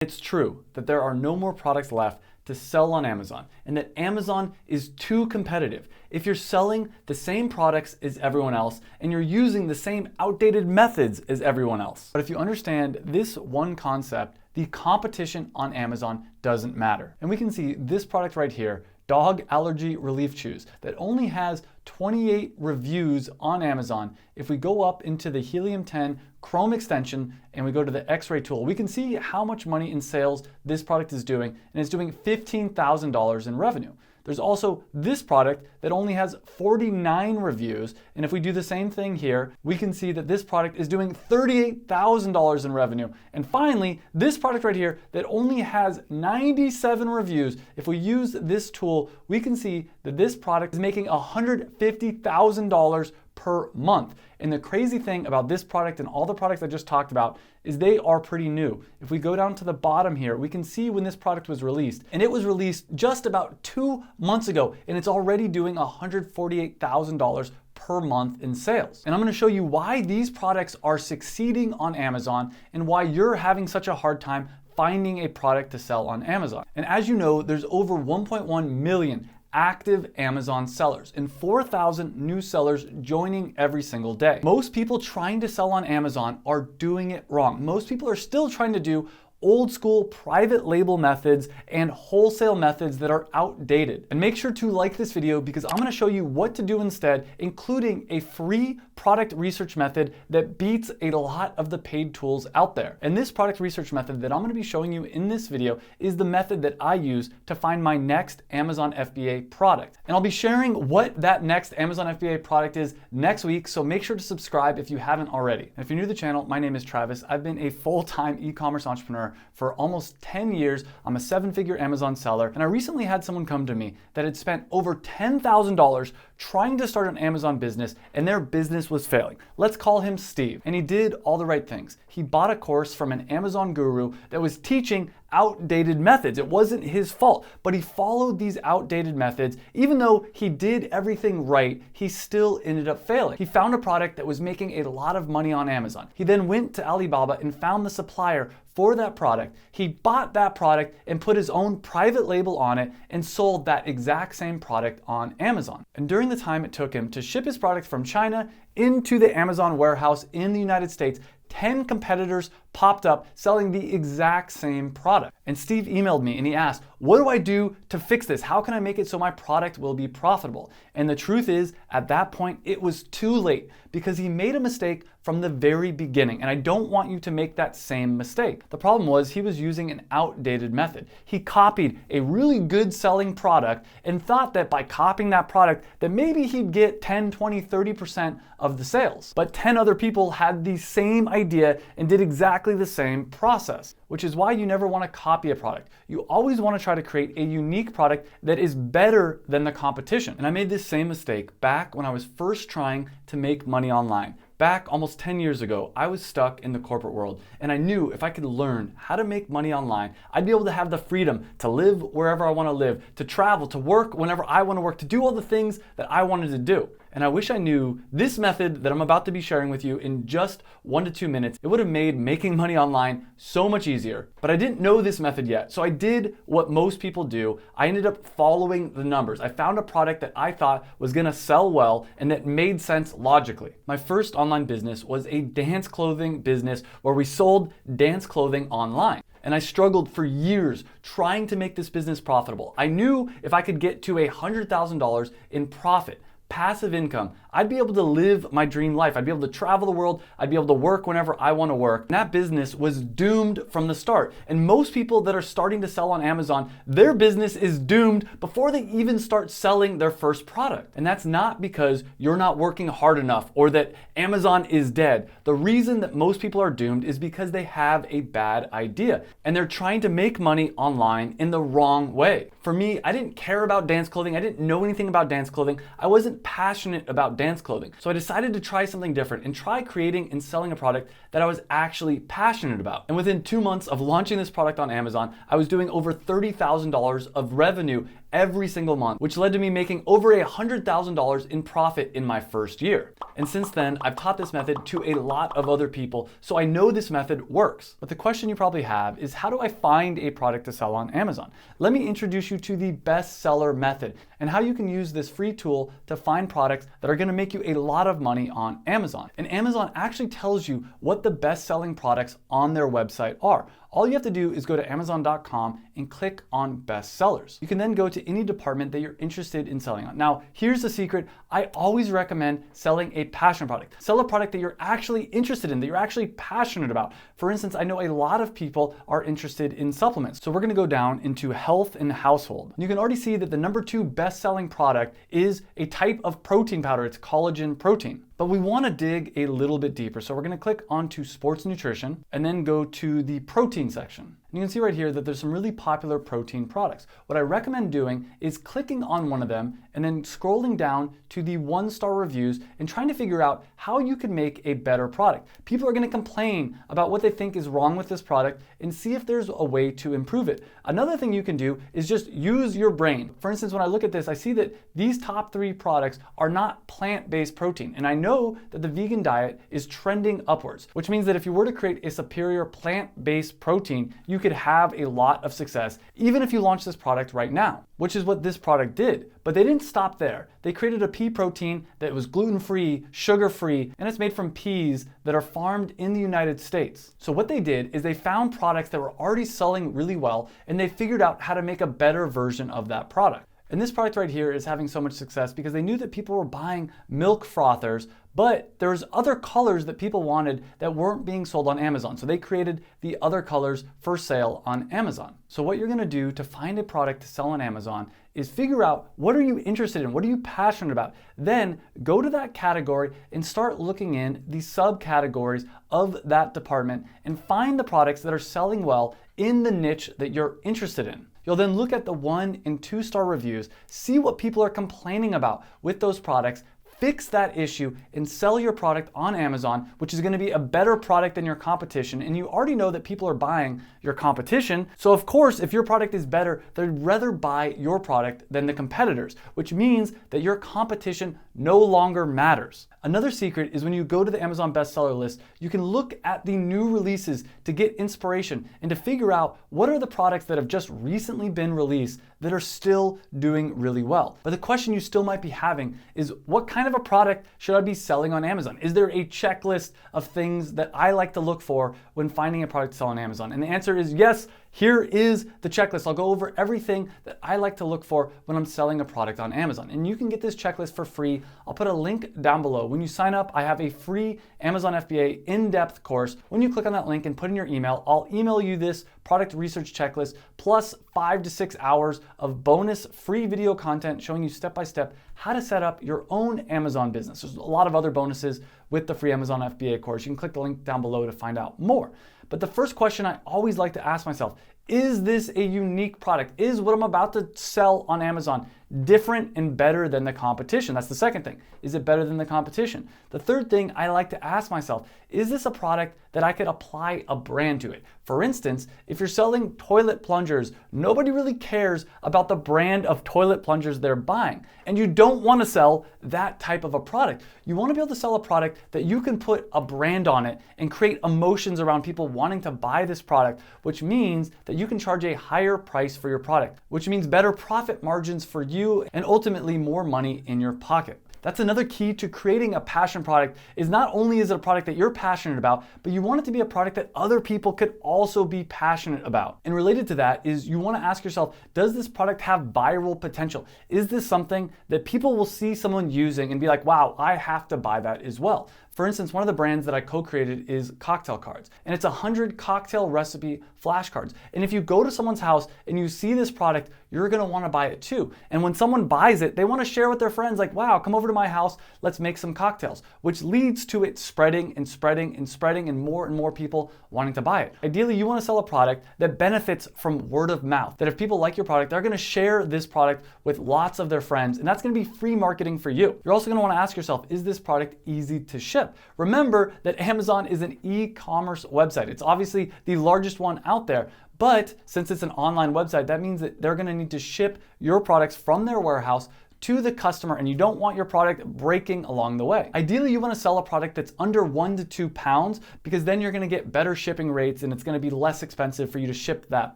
It's true that there are no more products left to sell on Amazon and that Amazon is too competitive. If you're selling the same products as everyone else and you're using the same outdated methods as everyone else. But if you understand this one concept, the competition on Amazon doesn't matter. And we can see this product right here, dog allergy relief chews, that only has 28 reviews on Amazon. If we go up into the Helium 10 Chrome extension and we go to the X-ray tool, we can see how much money in sales this product is doing, and it's doing $15,000 in revenue. There's also this product that only has 49 reviews, and if we do the same thing here, we can see that this product is doing $38,000 in revenue. And finally, this product right here that only has 97 reviews, if we use this tool, we can see that this product is making $150,000 per month. And the crazy thing about this product and all the products I just talked about is they are pretty new. If we go down to the bottom here, we can see when this product was released, and it was released just about 2 months ago, and it's already doing $148,000 per month in sales. And I'm gonna show you why these products are succeeding on Amazon and why you're having such a hard time finding a product to sell on Amazon. And as you know, there's over 1.1 million active Amazon sellers and 4,000 new sellers joining every single day. Most people trying to sell on Amazon are doing it wrong. Most people are still trying to do old school private label methods and wholesale methods that are outdated. And make sure to like this video because I'm gonna show you what to do instead, including a free product research method that beats a lot of the paid tools out there. And this product research method that I'm gonna be showing you in this video is the method that I use to find my next Amazon FBA product. And I'll be sharing what that next Amazon FBA product is next week, so make sure to subscribe if you haven't already. And if you're new to the channel, my name is Travis. I've been a full-time e-commerce entrepreneur for almost 10 years. I'm a 7-figure Amazon seller, and I recently had someone come to me that had spent over $10,000 trying to start an Amazon business, and their business was failing. Let's call him Steve. And he did all the right things. He bought a course from an Amazon guru that was teaching outdated methods. It wasn't his fault, but he followed these outdated methods. Even though he did everything right, he still ended up failing. He found a product that was making a lot of money on Amazon. He then went to Alibaba and found the supplier for that product. He bought that product and put his own private label on it and sold that exact same product on Amazon. And during the time it took him to ship his product from China into the Amazon warehouse in the United States, 10 competitors popped up selling the exact same product. And Steve emailed me and he asked, what do I do to fix this? How can I make it so my product will be profitable? And the truth is, at that point, it was too late because he made a mistake from the very beginning. And I don't want you to make that same mistake. The problem was he was using an outdated method. He copied a really good selling product and thought that by copying that product that maybe he'd get 10, 20, 30% of the sales. But 10 other people had the same idea and did exactly the same process, which is why you never want to copy a product. You always want to try to create a unique product that is better than the competition. And I made this same mistake back when I was first trying to make money online. Back almost 10 years ago, I was stuck in the corporate world, and I knew if I could learn how to make money online, I'd be able to have the freedom to live wherever I want to live, to travel, to work whenever I want to work, to do all the things that I wanted to do. And I wish I knew this method that I'm about to be sharing with you in just 1 to 2 minutes. It would have made making money online so much easier. But I didn't know this method yet, so I did what most people do. I ended up following the numbers. I found a product that I thought was gonna sell well and that made sense logically. My first online business was a dance clothing business where we sold dance clothing online. And I struggled for years trying to make this business profitable. I knew if I could get to $100,000 in profit, passive income, I'd be able to live my dream life. I'd be able to travel the world. I'd be able to work whenever I want to work. And that business was doomed from the start. And most people that are starting to sell on Amazon, their business is doomed before they even start selling their first product. And that's not because you're not working hard enough or that Amazon is dead. The reason that most people are doomed is because they have a bad idea and they're trying to make money online in the wrong way. For me, I didn't care about dance clothing. I didn't know anything about dance clothing. I wasn't passionate about dance clothing. So I decided to try something different and try creating and selling a product that I was actually passionate about. And within 2 months of launching this product on Amazon, I was doing over $30,000 of revenue every single month, which led to me making over $100,000 in profit in my first year. And since then, I've taught this method to a lot of other people, so I know this method works. But the question you probably have is, how do I find a product to sell on Amazon? Let me introduce you to the bestseller method and how you can use this free tool to find products that are going to make you a lot of money on Amazon. And Amazon actually tells you what the best-selling products on their website are. All you have to do is go to Amazon.com and click on bestsellers. You can then go to any department that you're interested in selling on. Now, here's the secret. I always recommend selling a passion product. Sell a product that you're actually interested in, that you're actually passionate about. For instance, I know a lot of people are interested in supplements. So we're gonna go down into health and household. You can already see that the number 2 best-selling product is a type of protein powder. It's collagen protein. But we want to dig a little bit deeper. So we're going to click onto sports nutrition and then go to the protein section. And you can see right here that there's some really popular protein products. What I recommend doing is clicking on one of them and then scrolling down to the 1-star reviews and trying to figure out how you can make a better product. People are going to complain about what they think is wrong with this product and see if there's a way to improve it. Another thing you can do is just use your brain. For instance, when I look at this, I see that these top 3 products are not plant-based protein. And I know that the vegan diet is trending upwards, which means that if you were to create a superior plant-based protein, you could have a lot of success, even if you launch this product right now, which is what this product did. But they didn't stop there. They created a pea protein that was gluten-free, sugar-free, and it's made from peas that are farmed in the United States. So what they did is they found products that were already selling really well, and they figured out how to make a better version of that product. And this product right here is having so much success because they knew that people were buying milk frothers, but there's other colors that people wanted that weren't being sold on Amazon. So they created the other colors for sale on Amazon. So what you're gonna do to find a product to sell on Amazon is figure out, what are you interested in? What are you passionate about? Then go to that category and start looking in the subcategories of that department and find the products that are selling well in the niche that you're interested in. You'll then look at the 1- and 2-star reviews, see what people are complaining about with those products, fix that issue, and sell your product on Amazon, which is going to be a better product than your competition. And you already know that people are buying your competition. So of course, if your product is better, they'd rather buy your product than the competitors, which means that your competition no longer matters. Another secret is when you go to the Amazon bestseller list, you can look at the new releases to get inspiration and to figure out what are the products that have just recently been released that are still doing really well. But the question you still might be having is, what kind of a product should I be selling on Amazon? Is there a checklist of things that I like to look for when finding a product to sell on Amazon? And the answer is yes. Here is the checklist. I'll go over everything that I like to look for when I'm selling a product on Amazon. And you can get this checklist for free. I'll put a link down below. When you sign up, I have a free Amazon FBA in-depth course. When you click on that link and put in your email, I'll email you this product research checklist plus 5 to 6 hours of bonus free video content showing you step-by-step how to set up your own Amazon business. There's a lot of other bonuses with the free Amazon FBA course. You can click the link down below to find out more. But the first question I always like to ask myself, is this a unique product? Is what I'm about to sell on Amazon different and better than the competition? That's the second thing. Is it better than the competition? The third thing I like to ask myself, is this a product that I could apply a brand to it? For instance, if you're selling toilet plungers, nobody really cares about the brand of toilet plungers they're buying. And you don't want to sell that type of a product. You want to be able to sell a product that you can put a brand on it and create emotions around people wanting to buy this product, which means that you can charge a higher price for your product, which means better profit margins for you and ultimately more money in your pocket. That's another key to creating a passion product, is not only is it a product that you're passionate about, but you want it to be a product that other people could also be passionate about. And related to that is you want to ask yourself, does this product have viral potential? Is this something that people will see someone using and be like, wow, I have to buy that as well? For instance, one of the brands that I co-created is Cocktail Cards, and it's 100 cocktail recipe flashcards. And if you go to someone's house and you see this product, you're gonna wanna buy it too. And when someone buys it, they wanna share with their friends, like, wow, come over to my house, let's make some cocktails, which leads to it spreading and spreading and spreading and more people wanting to buy it. Ideally, you wanna sell a product that benefits from word of mouth, that if people like your product, they're gonna share this product with lots of their friends, and that's gonna be free marketing for you. You're also gonna wanna ask yourself, is this product easy to ship? Remember that Amazon is an e-commerce website. It's obviously the largest one out there, But since it's an online website, that means that they're gonna need to ship your products from their warehouse to the customer, and you don't want your product breaking along the way. Ideally, you want to sell a product that's under 1 to 2 pounds, because then you're going to get better shipping rates and it's going to be less expensive for you to ship that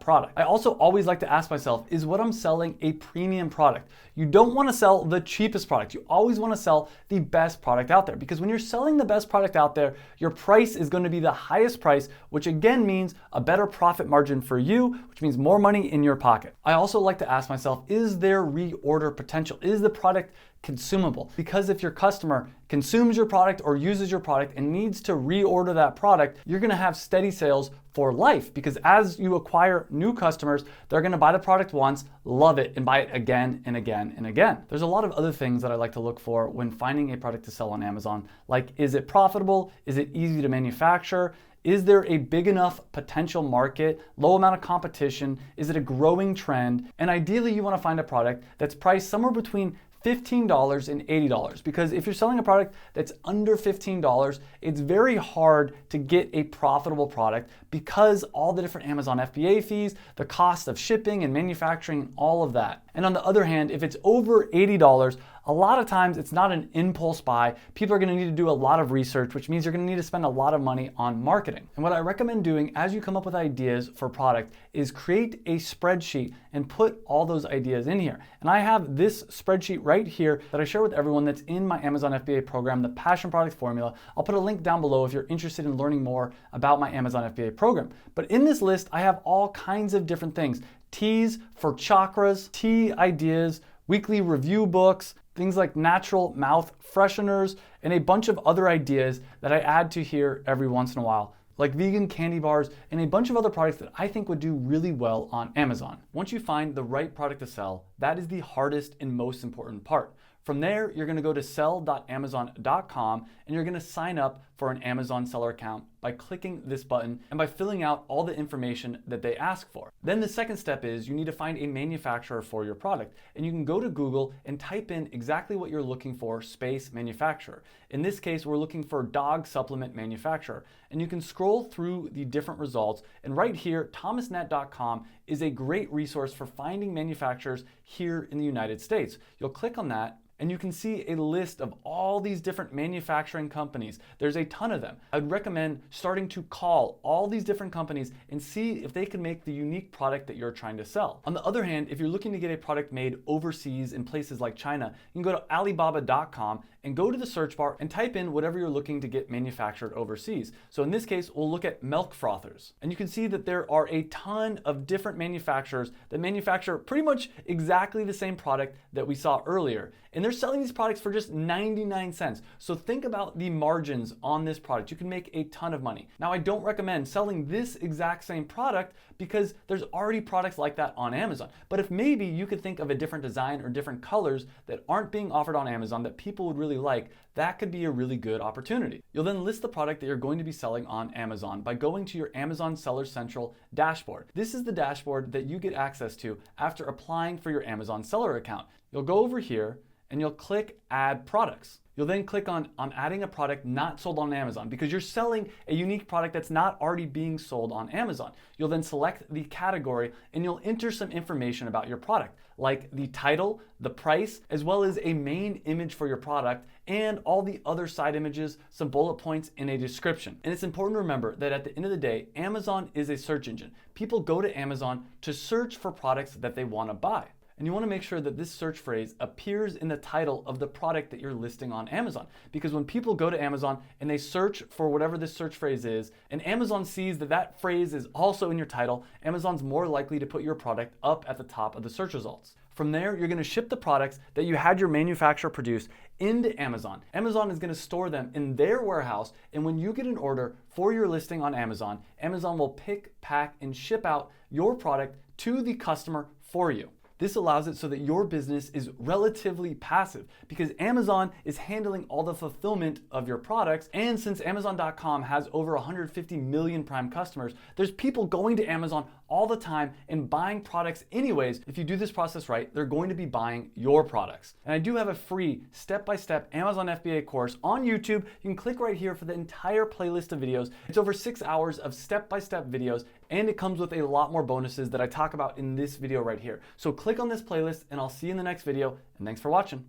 product. I also always like to ask myself, is what I'm selling a premium product? You don't want to sell the cheapest product. You always want to sell the best product out there, because when you're selling the best product out there, your price is going to be the highest price, which again means a better profit margin for you, which means more money in your pocket. I also like to ask myself, is there reorder potential? Is the product consumable? Because if your customer consumes your product or uses your product and needs to reorder that product, you're gonna have steady sales for life, because as you acquire new customers, they're gonna buy the product once, love it, and buy it again and again and again. There's a lot of other things that I like to look for when finding a product to sell on Amazon, like is it profitable? Is it easy to manufacture? Is there a big enough potential market, low amount of competition? Is it a growing trend? And ideally, you want to find a product that's priced somewhere between $15 and $80, because if you're selling a product that's under $15, it's very hard to get a profitable product, because all the different Amazon FBA fees, the cost of shipping and manufacturing, all of that. And on the other hand, if it's over $80, a lot of times it's not an impulse buy. People are gonna need to do a lot of research, which means you're gonna need to spend a lot of money on marketing. And what I recommend doing as you come up with ideas for product is create a spreadsheet and put all those ideas in here. And I have this spreadsheet right here that I share with everyone that's in my Amazon FBA program, the Passion Product Formula. I'll put a link down below if you're interested in learning more about my Amazon FBA program. But in this list, I have all kinds of different things. Teas for chakras, tea ideas, weekly review books, things like natural mouth fresheners, and a bunch of other ideas that I add to here every once in a while, like vegan candy bars and a bunch of other products that I think would do really well on Amazon. Once you find the right product to sell, that is the hardest and most important part. From there, you're gonna go to sell.amazon.com and you're gonna sign up for an Amazon seller account by clicking this button and by filling out all the information that they ask for. Then the second step is you need to find a manufacturer for your product. And you can go to Google and type in exactly what you're looking for, space manufacturer. In this case, we're looking for dog supplement manufacturer. And you can scroll through the different results. And right here, thomasnet.com is a great resource for finding manufacturers here in the United States. You'll click on that, and you can see a list of all these different manufacturing companies. There's a ton of them. I'd recommend starting to call all these different companies and see if they can make the unique product that you're trying to sell. On the other hand, if you're looking to get a product made overseas in places like China, you can go to Alibaba.com and go to the search bar and type in whatever you're looking to get manufactured overseas. So in this case, we'll look at milk frothers. And you can see that there are a ton of different manufacturers that manufacture pretty much exactly the same product that we saw earlier. And they're selling these products for just 99 cents. So think about the margins on this product. You can make a ton of money. Now, I don't recommend selling this exact same product because there's already products like that on Amazon. But if maybe you could think of a different design or different colors that aren't being offered on Amazon that people would really like, that could be a really good opportunity. You'll then list the product that you're going to be selling on Amazon by going to your Amazon Seller Central dashboard. This is the dashboard that you get access to after applying for your Amazon seller account. You'll go over here and you'll click Add Products. You'll then click on adding a product not sold on Amazon because you're selling a unique product that's not already being sold on Amazon. You'll then select the category and you'll enter some information about your product, like the title, the price, as well as a main image for your product and all the other side images, some bullet points, and a description. And it's important to remember that at the end of the day, Amazon is a search engine. People go to Amazon to search for products that they want to buy. And you want to make sure that this search phrase appears in the title of the product that you're listing on Amazon. Because when people go to Amazon and they search for whatever this search phrase is, and Amazon sees that that phrase is also in your title, Amazon's more likely to put your product up at the top of the search results. From there, you're going to ship the products that you had your manufacturer produce into Amazon. Amazon is going to store them in their warehouse, and when you get an order for your listing on Amazon, Amazon will pick, pack, and ship out your product to the customer for you. This allows it so that your business is relatively passive because Amazon is handling all the fulfillment of your products. And since Amazon.com has over 150 million Prime customers, there's people going to Amazon all the time and buying products anyways. If you do this process right, they're going to be buying your products. And I do have a free step-by-step Amazon FBA course on YouTube. You can click right here for the entire playlist of videos. It's over 6 hours of step-by-step videos, and it comes with a lot more bonuses that I talk about in this video right here. So click on this playlist and I'll see you in the next video, and thanks for watching.